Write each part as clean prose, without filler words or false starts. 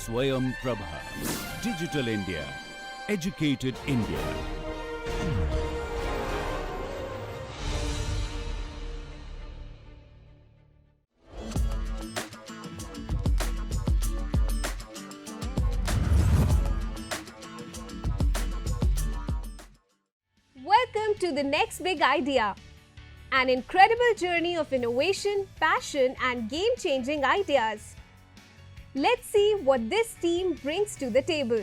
Swayam Prabha. Digital India. Educated India. Welcome to the next big idea. An incredible journey of innovation, passion, and game-changing ideas. Let's see what this team brings to the table.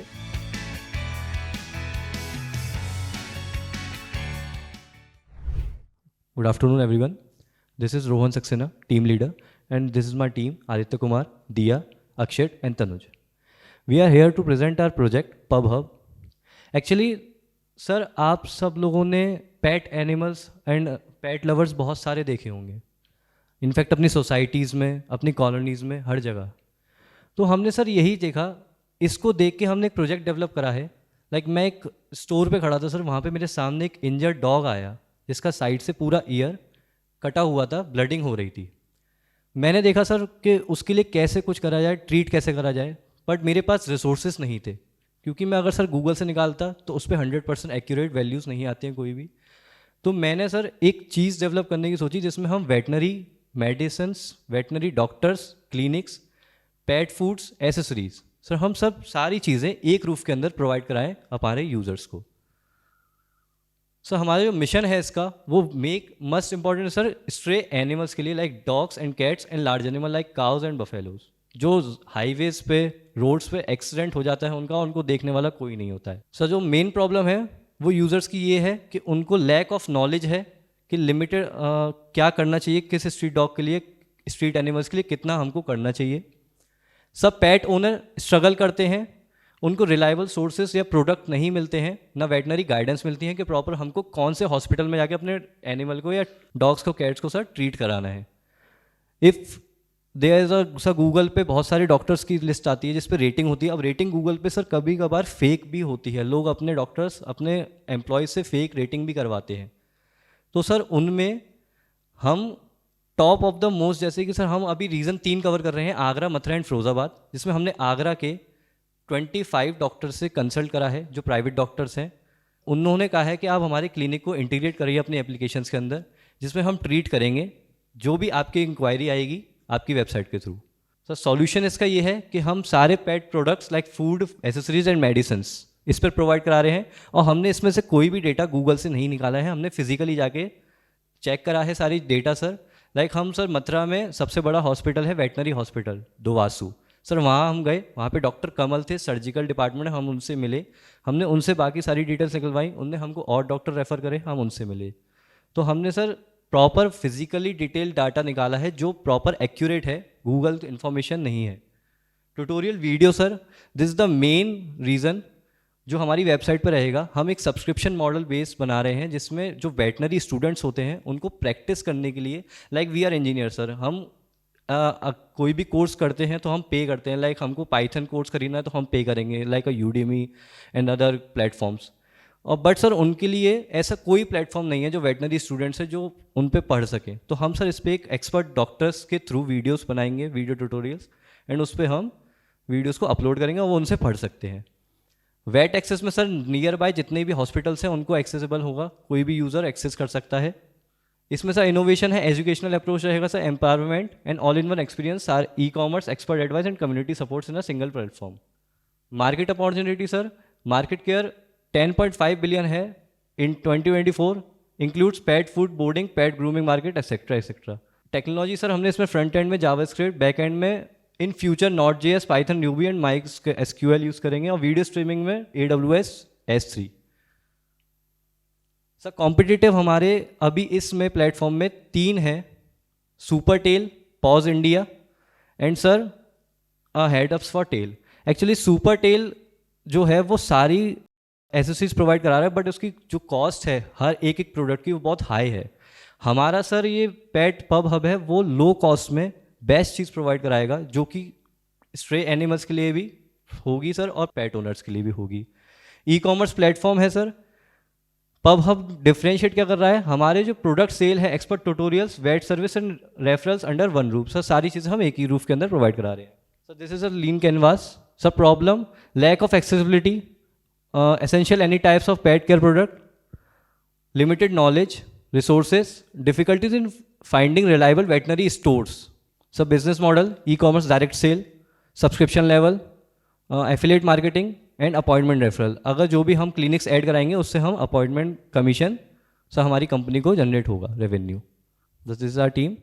Good afternoon, everyone. This is Rohan Saxena, team leader, and this is my team, Aditya Kumar, Diya, Akshat, and Tanuj. We are here to present our project, PubHub. Actually, sir आप सब लोगों ने pet animals and pet lovers बहुत सारे देखे होंगे, in fact अपनी societies में, अपनी कॉलोनीज़ में, हर जगह. तो हमने सर यही देखा, इसको देख के हमने एक प्रोजेक्ट डेवलप करा है. मैं एक स्टोर पे खड़ा था सर, वहाँ पे मेरे सामने एक इंजर्ड डॉग आया जिसका साइड से पूरा ईयर कटा हुआ था, ब्लडिंग हो रही थी. मैंने देखा सर कि उसके लिए कैसे कुछ करा जाए, ट्रीट कैसे करा जाए, बट मेरे पास रिसोर्सेज नहीं थे, क्योंकि मैं अगर सर गूगल से निकालता तो उस पर 100% एक्यूरेट वैल्यूज़ नहीं आती हैं कोई भी. तो मैंने सर एक चीज़ डेवलप करने की सोची जिसमें हम veterinary medicines, veterinary doctors, clinics, pet foods, accessories, sir हम सब सारी चीज़ें एक रूफ के अंदर प्रोवाइड कराएं हमारे यूज़र्स को. सर हमारा जो मिशन है इसका, वो make must important sir stray animals के लिए, like dogs and cats and large animal like cows and buffaloes, जो हाईवेज पे, रोड्स पे एक्सीडेंट हो जाता है उनको देखने वाला कोई नहीं होता है. सर जो मेन प्रॉब्लम है वो यूज़र्स की ये है कि उनको लैक ऑफ नॉलेज है कि लिमिटेड क्या करना चाहिए, किस स्ट्रीट डॉग के लिए, स्ट्रीट एनिमल्स के लिए कितना हमको करना चाहिए. सब पेट ओनर स्ट्रगल करते हैं, उनको रिलायबल सोर्सेज या प्रोडक्ट नहीं मिलते हैं, ना वेटनरी गाइडेंस मिलती है कि प्रॉपर हमको कौन से हॉस्पिटल में जाके अपने एनिमल को या डॉग्स को, कैट्स को सर ट्रीट कराना है. If there is sir Google पे बहुत सारे डॉक्टर्स की लिस्ट आती है जिस पे रेटिंग होती है. अब रेटिंग गूगल पे सर कभी कभार फेक भी होती है, लोग अपने डॉक्टर्स, अपने एम्प्लॉयज़ से फेक रेटिंग भी करवाते हैं. तो सर उनमें हम टॉप ऑफ द मोस्ट, जैसे कि सर हम अभी रीजन 3 कवर कर रहे हैं, आगरा, मथुरा एंड फिरोजाबाद, जिसमें हमने आगरा के 25 डॉक्टर्स से कंसल्ट करा है जो प्राइवेट डॉक्टर्स हैं. उन्होंने कहा है कि आप हमारे क्लिनिक को इंटीग्रेट करिए अपनी एप्लीकेशंस के अंदर, जिसमें हम ट्रीट करेंगे जो भी आपकी इंक्वायरी आएगी आपकी वेबसाइट के थ्रू. सर सॉल्यूशन इसका ये है कि हम सारे pet products like food, accessories and medicines इस पर प्रोवाइड करा रहे हैं, और हमने इसमें से कोई भी डेटा गूगल से नहीं निकाला है, हमने फिजिकली जाके चेक करा है सारी डेटा सर. हम सर मथुरा में सबसे बड़ा हॉस्पिटल है वेटनरी हॉस्पिटल दोवासू, सर वहाँ हम गए, वहाँ पे डॉक्टर कमल थे, सर्जिकल डिपार्टमेंट, हम उनसे मिले, हमने उनसे बाकी सारी डिटेल्स निकलवाई, उनने हमको और डॉक्टर रेफ़र करे, हम उनसे मिले. तो हमने sir proper physically detail data निकाला है जो प्रॉपर एक्यूरेट है, गूगल इन्फॉर्मेशन नहीं है. Tutorial video sir, this is the main reason जो हमारी वेबसाइट पर रहेगा. हम एक सब्सक्रिप्शन मॉडल बेस बना रहे हैं जिसमें जो वेटनरी स्टूडेंट्स होते हैं उनको प्रैक्टिस करने के लिए, like we are engineer sir, हम कोई भी कोर्स करते हैं तो हम पे करते हैं, लाइक हमको पाइथन कोर्स खरीदना है तो हम पे करेंगे, like Udemy and other platforms. और बट सर उनके लिए ऐसा कोई प्लेटफॉर्म नहीं है जो वेटनरी स्टूडेंट्स है जो उन पे पढ़ सकें. तो हम सर इस पर एक एक्सपर्ट डॉक्टर्स के थ्रू वीडियोस बनाएंगे, वीडियो ट्यूटोरियल्स, एंड उस पर हम वीडियोस को अपलोड करेंगे और वो उनसे पढ़ सकते हैं. वेट एक्सेस में सर नियर बाय जितने भी हॉस्पिटल्स हैं उनको एक्सेसिबल होगा, कोई भी यूज़र एक्सेस कर सकता है. इसमें सर इनोवेशन है, एजुकेशनल अप्रोच रहेगा sir, empowerment and all in one experience, our e commerce, expert advice and community supports in a single platform. Market opportunity sir, market care 10.5 billion है in 2024, includes pet food, boarding, pet grooming market, etcetera etcetera. Technology sir हमने इसमें front end में JavaScript, back end में in future Node.js, Python, न्यूबी and MySQL use करेंगे, और video streaming में AWS S3. Sir competitive हमारे अभी इसमें प्लेटफॉर्म में 3 हैं, Supertail, paws India and sir हेडअप्स फॉर टेल. एक्चुअली सुपरटेल जो है वो सारी एसेसरीज प्रोवाइड करा रहा है, बट उसकी जो कॉस्ट है हर एक प्रोडक्ट की वो बहुत हाई है. हमारा सर ये पेट पब हब है वो लो कॉस्ट में बेस्ट चीज़ प्रोवाइड कराएगा, जो कि स्ट्रे एनिमल्स के लिए भी होगी सर और पेट ओनर्स के लिए भी होगी. ई कॉमर्स प्लेटफॉर्म है सर. पब हब डिफरेंशिएट क्या कर रहा है, हमारे जो प्रोडक्ट सेल है, expert tutorials, vet service and referrals under one roof. Sir सारी चीज़ें हम एक ही रूफ के अंदर प्रोवाइड करा रहे हैं. Sir this is a lean canvas Sir, problem, lack of accessibility, essential any types of pet care product, limited knowledge, resources, difficulties in finding reliable veterinary stores. Sir, business model, e-commerce direct sale, subscription level, affiliate marketing and appointment referral. अगर जो भी हम clinics add कराएंगे उससे हम appointment commission sir हमारी company को generate होगा revenue. This is our team.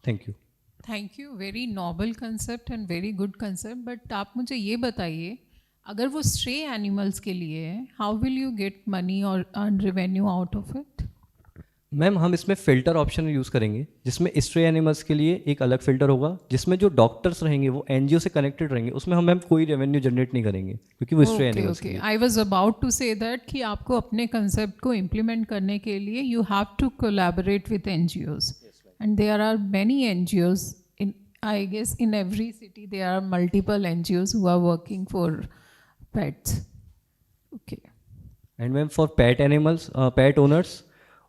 Thank you. Thank you. Very noble concept and very good concept. But आप मुझे ये बताइए, अगर वो स्ट्रे एनिमल्स के लिए है, how will you get money और earn revenue out of it? Ma'am हम इसमें फ़िल्टर ऑप्शन यूज़ करेंगे, जिसमें स्ट्रे एनिमल्स के लिए एक अलग फ़िल्टर होगा, जिसमें जो डॉक्टर्स रहेंगे वो एनजीओ से कनेक्टेड रहेंगे. उसमें हम मैम कोई रेवेन्यू जनरेट नहीं करेंगे क्योंकि वो stray animals. I was about to say that कि आपको अपने कंसेप्ट को इम्प्लीमेंट करने के लिए you have to collaborate with NGOs, and there are many NGOs in, I guess in every city there are multiple NGOs who are working for pets. Okay. And ma'am for pet animals, pet owners,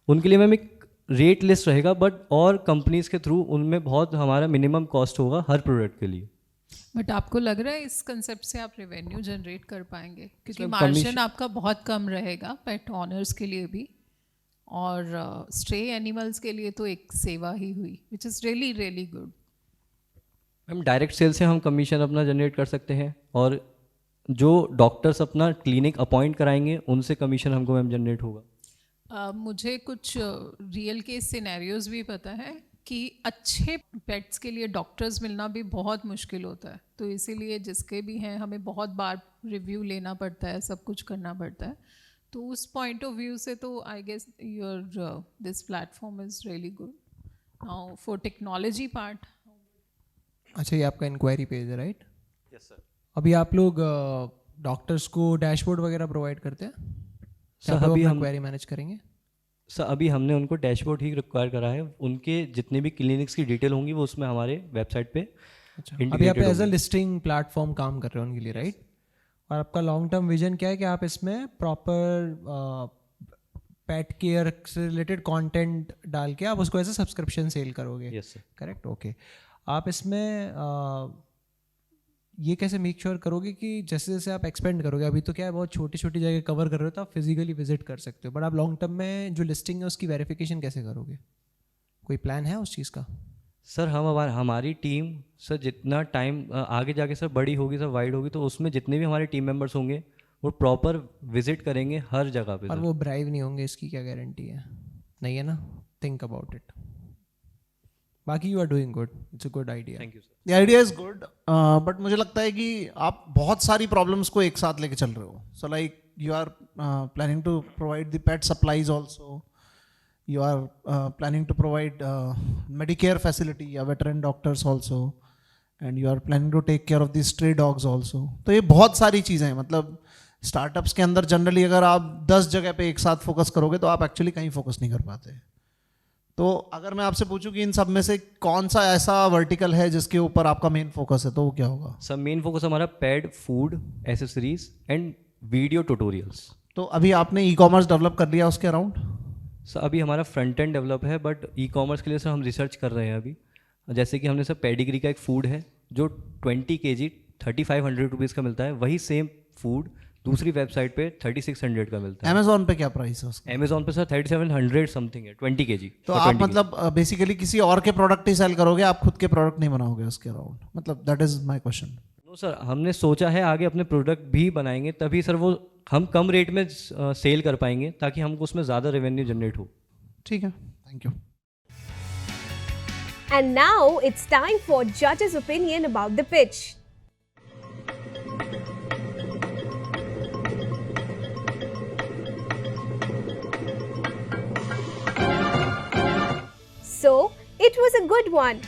उनके लिए ma'am एक rate list रहेगा, but और companies के through उनमें बहुत हमारा minimum cost होगा हर प्रोडक्ट के लिए. बट आपको लग रहा है इस कंसेप्ट से आप रेवेन्यू जनरेट कर पाएंगे? क्योंकि Sir, मार्जिन आपका बहुत कम रहेगा पेट ऑनर्स के लिए भी, और स्ट्रे एनिमल्स के लिए तो एक सेवा ही हुई, which is really really good. Ma'am direct sale से हम कमीशन अपना जनरेट कर सकते हैं, और जो डॉक्टर्स अपना क्लिनिक अपॉइंट कराएंगे उनसे कमीशन हमको मैम जनरेट होगा. मुझे कुछ रियल केस सिनेरियोज भी पता है कि अच्छे पेट्स के लिए डॉक्टर्स मिलना भी बहुत मुश्किल होता है, तो इसीलिए जिसके भी हैं हमें बहुत बार रिव्यू लेना पड़ता है, सब कुछ करना पड़ता है. तो उस पॉइंट ऑफ व्यू से तो I guess your this platform is really good. Now for technology part. अच्छा, ये आपका इंक्वायरी पेज है, राइट? Yes sir. अभी आप लोग डॉक्टर्स को डैशबोर्ड वगैरह प्रोवाइड करते हैं? सर अभी हम क्वेरी मैनेज करेंगे. सर अभी हमने उनको डैशबोर्ड ही रिक्वायर करा है. उनके जितने भी क्लिनिक्स की डिटेल होंगी वो उसमें हमारे वेबसाइट पे. अच्छा, अभी आप एज अ लिस्टिंग प्लेटफॉर्म काम कर रहे हो उनके लिए, राइट? और आपका लॉन्ग टर्म विजन क्या है कि आप इसमें प्रॉपर पेट केयर से रिलेटेड कंटेंट डाल के आप उसको एज अ सब्सक्रिप्शन सेल करोगे? Yes sir. करेक्ट. ओके. आप इसमें ये कैसे मेक श्योर करोगे कि जैसे जैसे आप एक्सपेंड करोगे, अभी तो क्या है बहुत छोटी छोटी जगह कवर कर रहे हो तो आप फिजिकली विजिट कर सकते हो, बट आप लॉन्ग टर्म में जो लिस्टिंग है उसकी वेरिफिकेशन कैसे करोगे? कोई प्लान है उस चीज़ का? सर हमारी टीम सर जितना टाइम आगे जाके सर बड़ी होगी, सर वाइड होगी, तो उसमें जितने भी हमारे टीम मेंबर्स होंगे वो प्रॉपर विजिट करेंगे हर जगह पे. और वो ब्राइव नहीं होंगे, इसकी क्या गारंटी है? नहीं है ना? Think about it. बाकी you are doing good, it's a good idea. Thank you sir. The idea is good, but मुझे लगता है कि आप बहुत सारी प्रॉब्लम्स को एक साथ लेके चल रहे हो. So like you are planning to provide the pet supplies also, you are planning to provide medicare facility या veteran doctors also, and you are planning to take care of the stray dogs also. तो ये बहुत सारी चीज़ें हैं. मतलब startups के अंदर जनरली अगर आप 10 जगह पे एक साथ फोकस करोगे तो आप एक्चुअली कहीं फोकस नहीं कर पाते. तो अगर मैं आपसे पूछूं कि इन सब में से कौन सा ऐसा वर्टिकल है जिसके ऊपर आपका मेन फोकस है, तो वो क्या होगा? सर मेन फोकस हमारा pet food accessories and video tutorials. तो अभी आपने ई कॉमर्स डेवलप कर लिया उसके अराउंड? सर अभी हमारा फ्रंट एंड डेवलप है, बट ई कॉमर्स के लिए सर हम रिसर्च कर रहे हैं अभी. जैसे कि हमने सर पेडिग्री का एक फूड है जो 20 kg 3500 रुपीज़ का मिलता है, वही सेम फूड दूसरी वेबसाइट पे 3600 का मिलता है. अमेजोन पे क्या प्राइस है उसका? अमेजोन पे सर 3700 समथिंग है 20 kg. तो आप मतलब बेसिकली किसी और के प्रोडक्ट ही सेल करोगे, आप खुद के प्रोडक्ट नहीं बनाओगे उसके अराउंड? मतलब that is my question. No sir, हमने सोचा है आगे अपने प्रोडक्ट भी बनाएंगे, तभी सर वो हम कम रेट में सेल कर पाएंगे ताकि हमको उसमें ज़्यादा रेवेन्यू जनरेट हो. ठीक है, thank you. And now it's time for judges' opinion about the pitch. So, it was a good one.